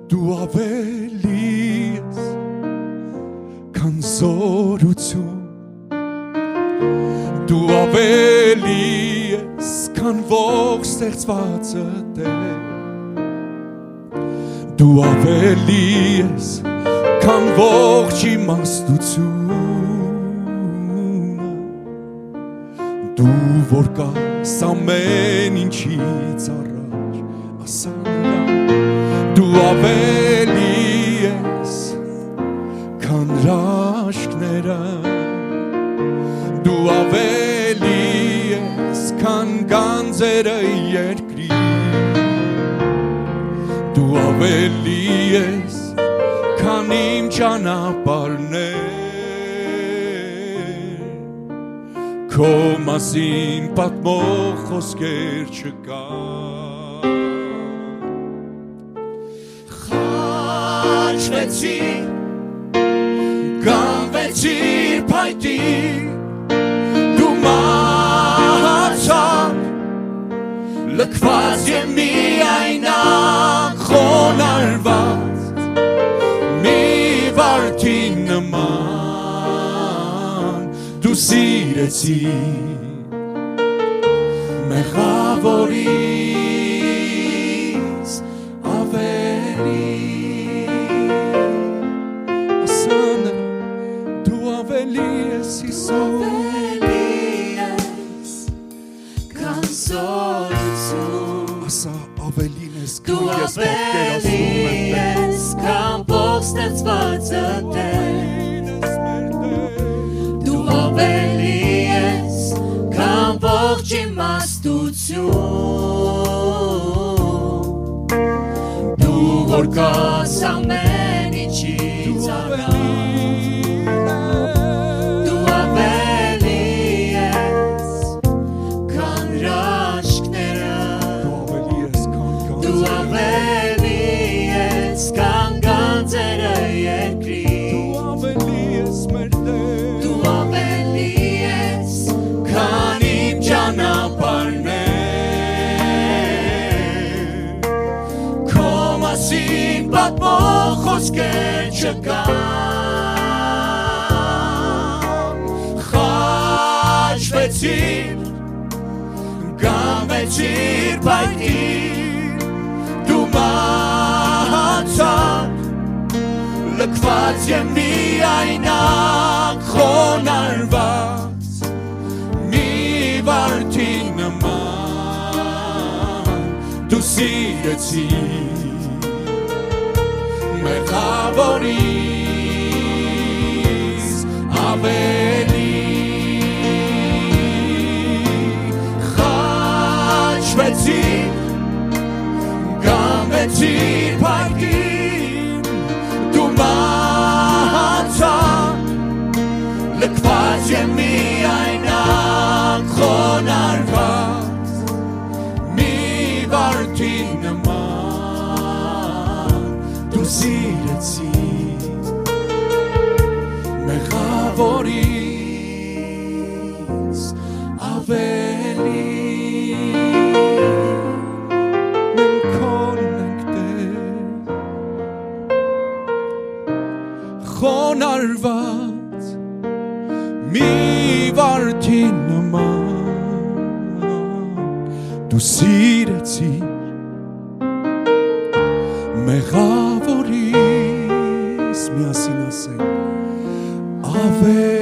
Դու ավելի ես քան զորություն Դու ավելի ես քան ողջ ստեղծվածը Տեր Դու ավելի ես քան ողջ իմաստությունը Դու որ կաս ամեն ինչից առաջ ասա նրան Դու ավելի ես քան հրաշքները Դու ավելի ես քան գանձերը երկրի Դու ավելի ես քան իմ ճանապարհներ Քո մասին պատմող խոսքեր չկա Խաչվեցիր, գանվեցիր փայտիր Դու մահացար Լքված եմ միայնակ խոնարհված Մի վարդի նման Դու սիրեցիր Մեղավորից ավելի Ասա նրան Դու ավելի ես Հիսուս Ասա ավելին ես քան ես պատկերացնում եմ Քան ողջ ստեղծվածը Տեր Դու ավելի ես քան ողջ իմաստություն Դու որ կաս ամեն ինչից առաջ Պատմող խոսքեր չկան Խաչվեցիր, գանվեցիր փայտիր Դու մահացար Լքված եմ միայնակ խոնարհված Մի վարդի նման Դու սիրեցիր Մեղավորից ավելի Խաչվեցիր, գանվեցիր փայտիր Դու մահացար Լքված եմ միայնակ խոնարհված Մի վարդի նման Սիրեցիր Մեղավորից ավելի Մենք քոն ենք Տեր Խոնարհված մի վարդի նման Դու սիրեցիր Մեղավորից միասին ասենք Ave